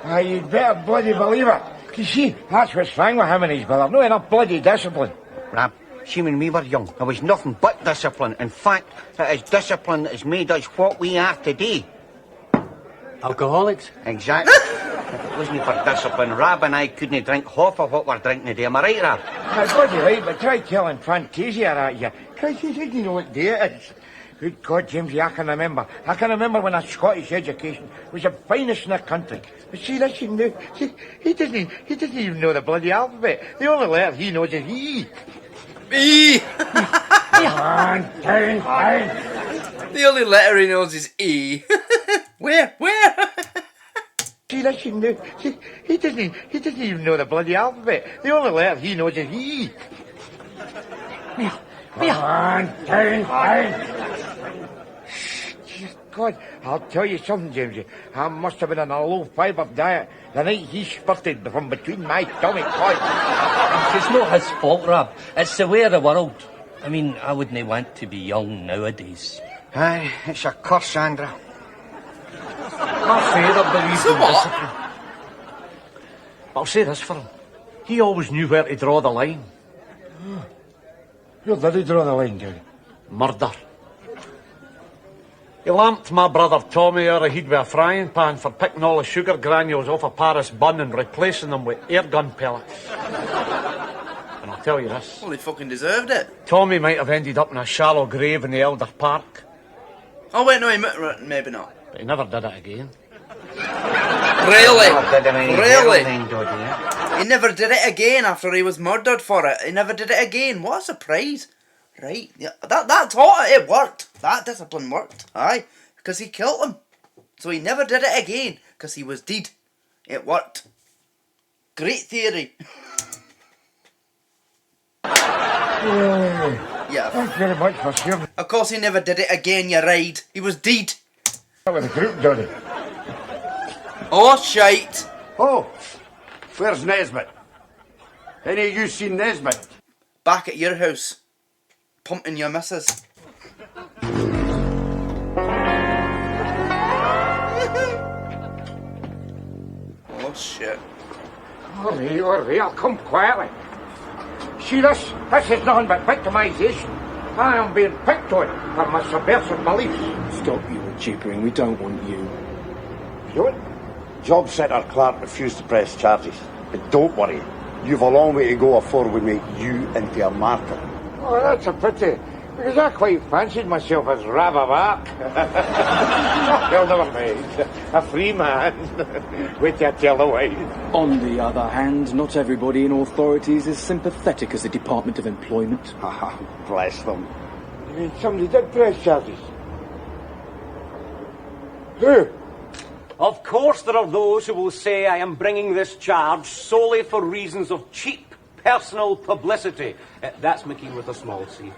Speaker 4: Aye, you'd better bloody believe it. You see, that's what's wrong with him and his brother. No enough bloody discipline.
Speaker 11: Rab, see, when we were young, there was nothing but discipline. In fact, it is discipline that has made us what we are today.
Speaker 8: Alcoholics?
Speaker 11: Exactly. If it wasn't for discipline, Rab and I couldn't drink half of what we're drinking today. Am I right, Rab?
Speaker 4: That's bloody right, but try telling Fantasia at you. Christ, you didn't know what day it is. Good God, Jamesy, I can remember when our Scottish education was the finest in the country. But see, listen now, see, he doesn't even know the bloody alphabet. The only letter he knows is E.
Speaker 1: E!
Speaker 4: Down.
Speaker 1: The only letter he knows is E. Where?
Speaker 4: See, listen now, see, he doesn't even know the bloody alphabet. The only letter he knows is E. Down. Dear God, I'll tell you something, Jamesy. I must have been on a low-fibre diet the night he spurted from between my tummy cords.
Speaker 7: It's not his fault, Rab. It's the way of the world. I mean, I wouldn't want to be young nowadays.
Speaker 11: Aye, it's a curse, Sandra.
Speaker 14: My father believed in discipline. But I'll say this for him. He always knew where to draw the line.
Speaker 4: Where did he draw the line, Jerry?
Speaker 14: Murder. He lamped my brother Tommy out of he'd with a frying pan for picking all the sugar granules off a Paris bun and replacing them with air gun pellets. And I'll tell you this.
Speaker 1: Well, he fucking deserved it.
Speaker 14: Tommy might have ended up in a shallow grave in the Elder Park.
Speaker 1: Oh wait, no, maybe not.
Speaker 14: But he never did it again.
Speaker 1: Really?
Speaker 11: Really?
Speaker 1: He never did it again after he was murdered for it. He never did it again. What a surprise. Right, yeah, that taught it. It worked. That discipline worked. Aye, because he killed him. So he never did it again, because he was dead. It worked. Great theory. Yeah.
Speaker 4: Thanks very much for sharing.
Speaker 1: Of course he never did it again, you ride. He was dead.
Speaker 4: With the group, Johnny.
Speaker 1: Oh, shite.
Speaker 11: Oh, where's Nesbitt? Any of you seen Nesbitt?
Speaker 1: Back at your house. Pumping your missus. shit.
Speaker 4: All right, I'll come quietly. See this? This is nothing but victimisation. I am being picked on for my subversive beliefs.
Speaker 15: Stop your gibbering. We don't want you.
Speaker 11: You know what? Job Centre Clark refused to press charges. But don't worry, you've a long way to go before we make you into a martyr.
Speaker 4: Oh, that's a pity, because I quite fancied myself as Rab of Arc. Well, never mind. A free man. Wait till I tell the wife.
Speaker 15: On the other hand, not everybody in authority is as sympathetic as the Department of Employment.
Speaker 11: Bless them.
Speaker 4: You mean somebody did press charges? Who?
Speaker 2: Of course there are those who will say I am bringing this charge solely for reasons of cheap personal publicity. That's McKean with a small c.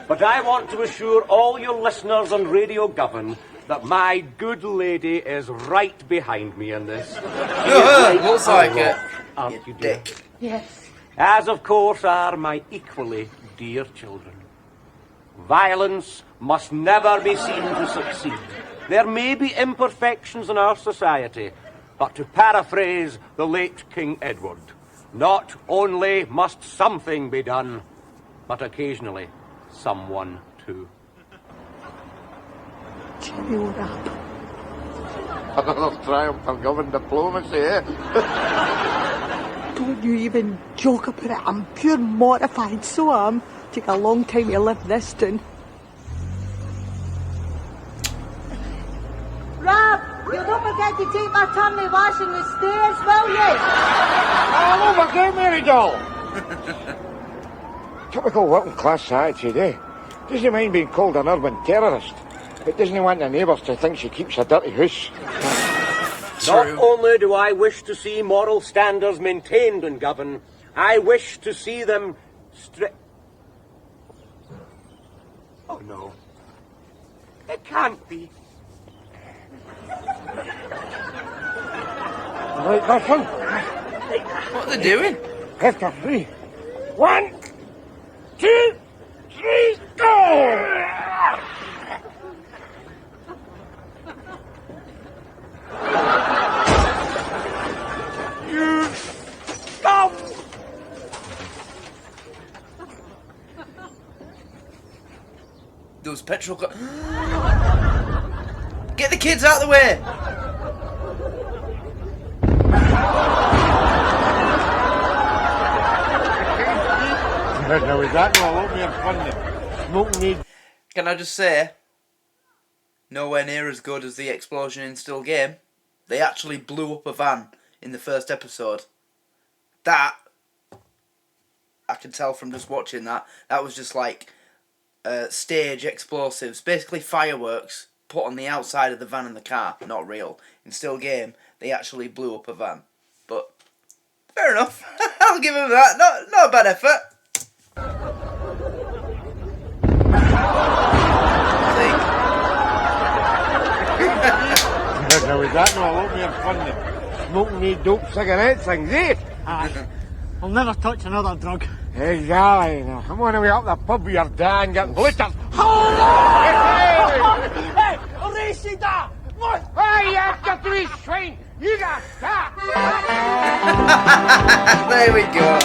Speaker 2: But I want to assure all your listeners on Radio Govern that my good lady is right behind me in this.
Speaker 1: Looks like it.
Speaker 2: Aren't you, dear?
Speaker 9: Yes.
Speaker 2: As, of course, are my equally dear children. Violence must never be seen to succeed. There may be imperfections in our society, but to paraphrase the late King Edward, not only must something be done, but occasionally someone too.
Speaker 9: Cheerio, Rab.
Speaker 4: Another triumph of government diplomacy, eh?
Speaker 9: Don't you even joke about it. I'm pure mortified, so am. Take a long time to live this down.
Speaker 16: Rab, you don't forget to take my turn to washing the stairs, will you?
Speaker 4: Oh, don't forget, Mary doll. Typical working class attitude, eh? Doesn't mind being called an urban terrorist, but doesn't want the neighbours to think she keeps a dirty house.
Speaker 2: Not only do I wish to see moral standards maintained in Govan, I wish to see them Oh no. It can't be.
Speaker 4: Right, listen.
Speaker 1: What are they doing?
Speaker 4: After 3. 1, 2, 3, go!
Speaker 2: You scum!
Speaker 1: Those petrol Get the kids out of the way!
Speaker 4: Now, is that all over and fun? Smoking weed.
Speaker 1: Can I just say, nowhere near as good as the explosion in Still Game. They actually blew up a van in the first episode. That, I can tell from just watching that, that was just like stage explosives. Basically fireworks put on the outside of the van and the car. Not real. In Still Game, they actually blew up a van. But, fair enough. I'll give them that. Not a bad effort.
Speaker 4: Now, is that all over and fun? Smoking me dope cigarette things, eh?
Speaker 10: Aye. I'll never touch another drug.
Speaker 4: Exactly. Now, I'm on the way up the pub with your dad and getting blistered.
Speaker 10: Hey, racy da!
Speaker 4: Hey, you got to be swine! You got that!
Speaker 1: There we go.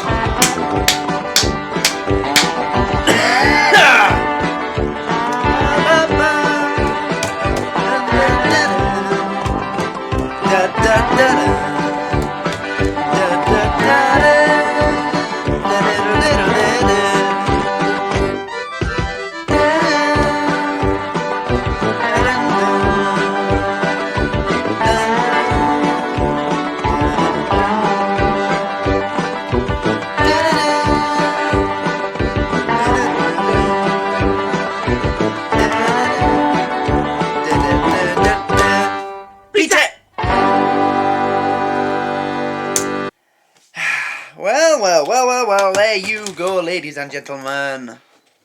Speaker 1: Well, there you go, ladies and gentlemen.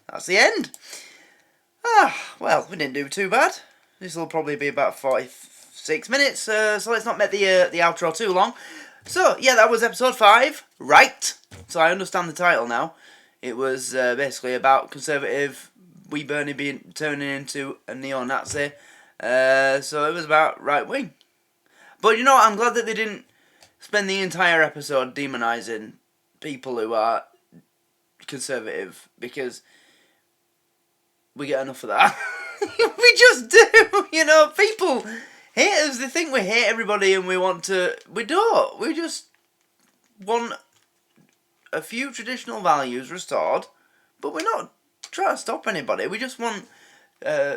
Speaker 1: That's the end. Well, we didn't do too bad. This will probably be about 46 minutes, so let's not make the outro too long. So, yeah, that was episode 5, right? So I understand the title now. It was basically about conservative wee Byrne turning into a neo-Nazi. So it was about right-wing. But you know what, I'm glad that they didn't spend the entire episode demonising people who are conservative, because we get enough of that. We just do, you know. People hate us. They think we hate everybody and we want to... We don't. We just want a few traditional values restored, but we're not trying to stop anybody. We just want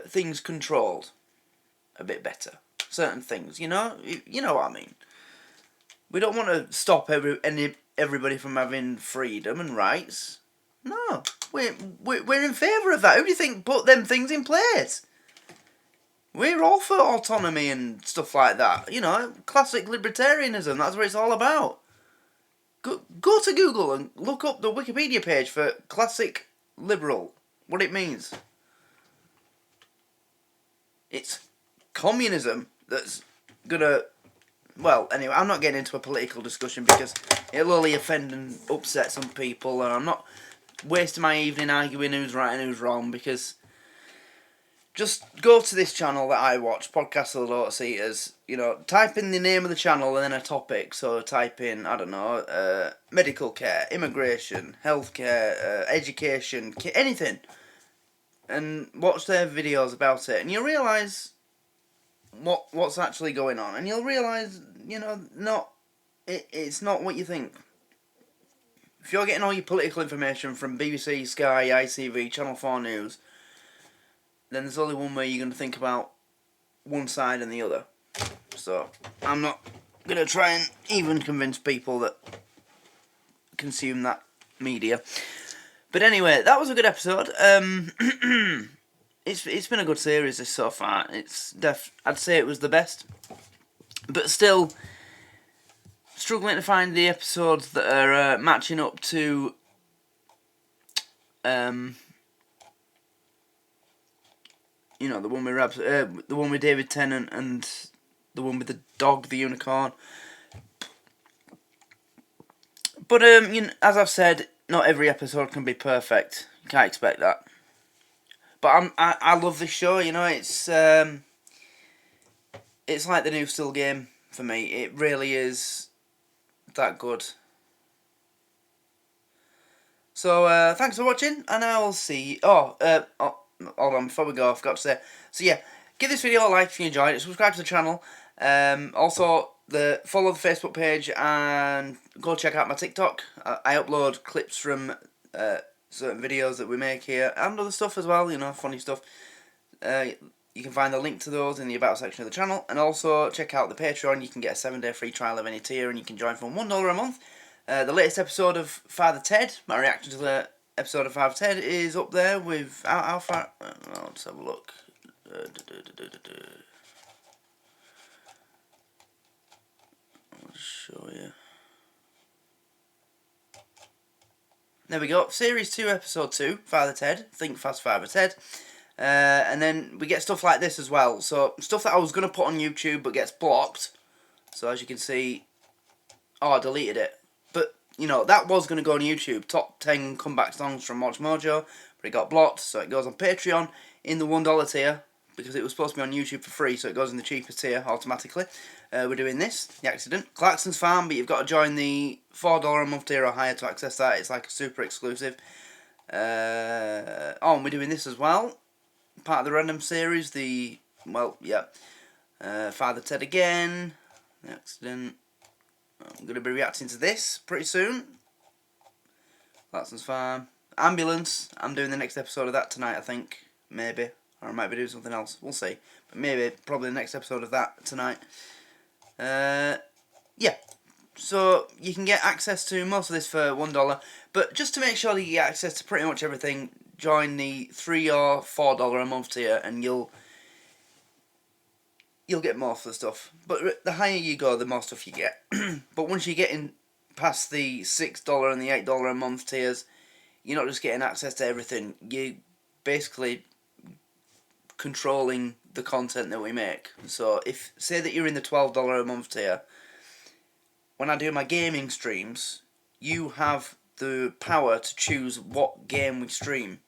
Speaker 1: things controlled a bit better. Certain things, you know? You know what I mean. We don't want to stop everybody from having freedom and rights. No, we're in favour of that. Who do you think put them things in place? We're all for autonomy and stuff like that. You know, classic libertarianism, that's what it's all about. Go to Google and look up the Wikipedia page for classic liberal, what it means. It's communism that's gonna... Well, anyway, I'm not getting into a political discussion because it'll only offend and upset some people, and I'm not wasting my evening arguing who's right and who's wrong, because just go to this channel that I watch, Podcast of the Lotus Eaters, you know, type in the name of the channel and then a topic, so type in, I don't know, medical care, immigration, healthcare, education, anything, and watch their videos about it, and you'll realise what's actually going on, and you'll realise, you know, it's not what you think. If you're getting all your political information from BBC, Sky, ITV, Channel 4 News, then there's only one way you're going to think about one side and the other. So, I'm not going to try and even convince people that consume that media. But anyway, that was a good episode. It's been a good series this so far. I'd say it was the best. But still... struggling to find the episodes that are matching up to you know, the one with David Tennant and the one with the dog, the unicorn. But you know, as I've said, not every episode can be perfect. You can't expect that. But I love this show. You know, it's like the new Still game for me. It really is that good. So thanks for watching, and I'll see. Hold on, before we go, I forgot to say. So yeah, give this video a like if you enjoyed it. Subscribe to the channel. Also, follow the Facebook page and go check out my TikTok. I upload clips from certain videos that we make here and other stuff as well. You know, funny stuff. You can find the link to those in the About section of the channel. And also check out the Patreon. You can get a 7-day free trial of any tier, and you can join for $1 a month. The latest episode of Father Ted, my reaction to the episode of Father Ted, is up there with... How far... let's have a look. I'll show you. There we go. Series 2, Episode 2, Father Ted. Think Fast Father Ted. And then we get stuff like this as well. So, stuff that I was going to put on YouTube but gets blocked. So, as you can see... Oh, I deleted it. But, you know, that was going to go on YouTube. Top 10 comeback songs from Watch Mojo. But it got blocked, so it goes on Patreon in the $1 tier. Because it was supposed to be on YouTube for free, so it goes in the cheapest tier automatically. We're doing this, The Accident. Clarkson's Farm, but you've got to join the $4 a month tier or higher to access that. It's like a super exclusive. And we're doing this as well. Part of the random series, Father Ted again, The Accident. I'm going to be reacting to this pretty soon. Clarkson's Farm. Ambulance, I'm doing the next episode of that tonight, I think. Maybe. Or I might be doing something else. We'll see. But maybe, probably the next episode of that tonight. Yeah. So, you can get access to most of this for $1. But just to make sure that you get access to pretty much everything, join the $3 or $4 a month tier, and you'll get more for the stuff. But the higher you go, the more stuff you get. But once you get in past the $6 and the $8 a month tiers, you're not just getting access to everything. You're basically controlling the content that we make. So if, say that you're in the $12 a month tier, when I do my gaming streams, you have the power to choose what game we stream.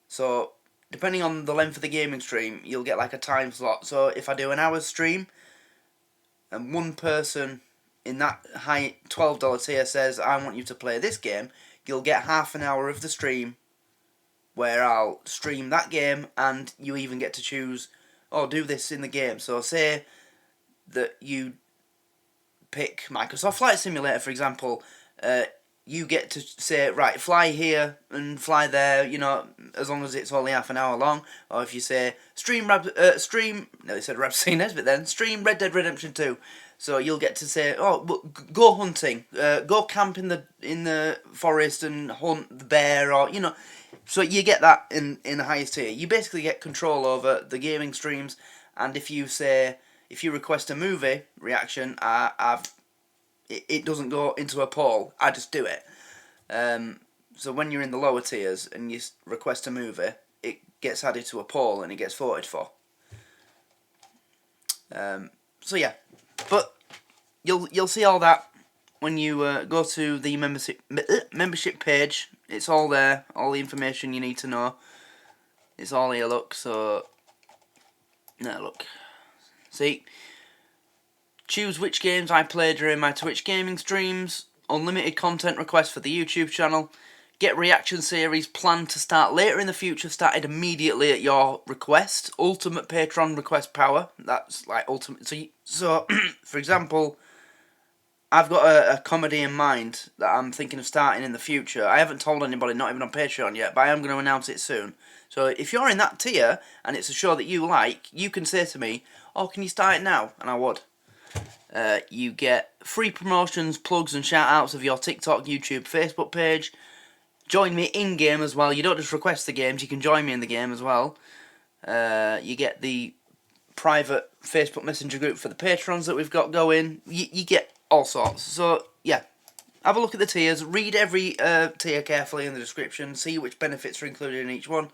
Speaker 1: So depending on the length of the gaming stream, you'll get like a time slot. So if I do an hour's stream and one person in that high $12 tier says, I want you to play this game, you'll get half an hour of the stream where I'll stream that game, and you even get to choose, do this in the game. So say that you pick Microsoft Flight Simulator, for example, you get to say, right, fly here and fly there, you know, as long as it's only half an hour long. Or if you say, stream Red Dead Redemption 2. So you'll get to say, go hunting, go camp in the forest and hunt the bear, or, you know. So you get that in the highest tier. You basically get control over the gaming streams, and if you request a movie reaction, it doesn't go into a poll. I just do it. So when you're in the lower tiers and you request a movie, it gets added to a poll and it gets voted for. So yeah, but you'll see all that when you go to the membership page. It's all there, all the information you need to know. It's all here. Look, so now look, see. Choose which games I play during my Twitch gaming streams. Unlimited content requests for the YouTube channel. Get reaction series planned to start later in the future, started immediately at your request. Ultimate Patreon request power. That's like ultimate. So for example, I've got a comedy in mind that I'm thinking of starting in the future. I haven't told anybody, not even on Patreon yet, but I am going to announce it soon. So if you're in that tier and it's a show that you like, you can say to me, can you start it now? And I would. You get free promotions, plugs and shout-outs of your TikTok, YouTube, Facebook page. Join me in-game as well. You don't just request the games, you can join me in the game as well. You get the private Facebook Messenger group for the patrons that we've got going. You get all sorts. So, yeah. Have a look at the tiers. Read every tier carefully in the description. See which benefits are included in each one,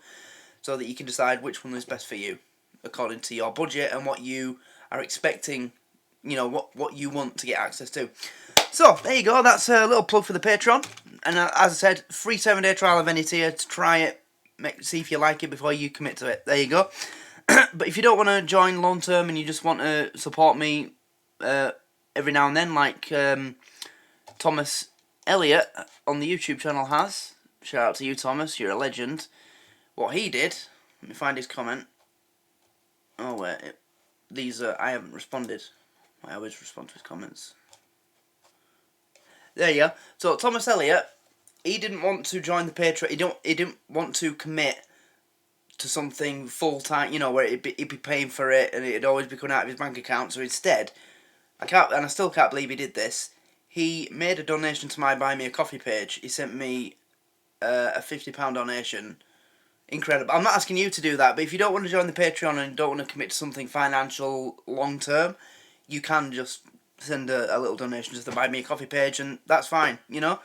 Speaker 1: so that you can decide which one is best for you, according to your budget and what you are expecting, you know, what you want to get access to. So, there you go. That's a little plug for the Patreon. And as I said, free 7-day trial of any tier to try it. See if you like it before you commit to it. There you go. But if you don't want to join long term and you just want to support me every now and then, like Thomas Elliott on the YouTube channel has. Shout out to you, Thomas. You're a legend. What he did, let me find his comment. Oh, wait. I haven't responded. I always respond to his comments. There you go. So, Thomas Elliott, he didn't want to join the Patreon. He didn't want to commit to something full-time, you know, where he'd be paying for it and it'd always be coming out of his bank account. So instead, I still can't believe he did this, he made a donation to my Buy Me a Coffee page. He sent me a £50 donation. Incredible. I'm not asking you to do that, but if you don't want to join the Patreon and don't want to commit to something financial long-term, you can just send a little donation to the Buy Me a Coffee page, and that's fine, you know?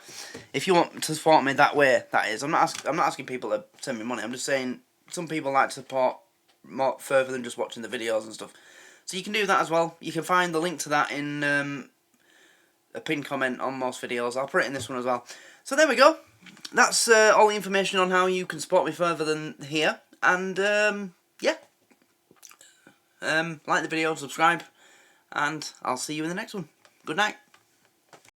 Speaker 1: If you want to support me that way, that is. I'm not asking people to send me money. I'm just saying some people like to support more further than just watching the videos and stuff. So you can do that as well. You can find the link to that in a pinned comment on most videos. I'll put it in this one as well. So there we go. That's all the information on how you can support me further than here. And, yeah. Like the video, subscribe, and I'll see you in the next one. Good night.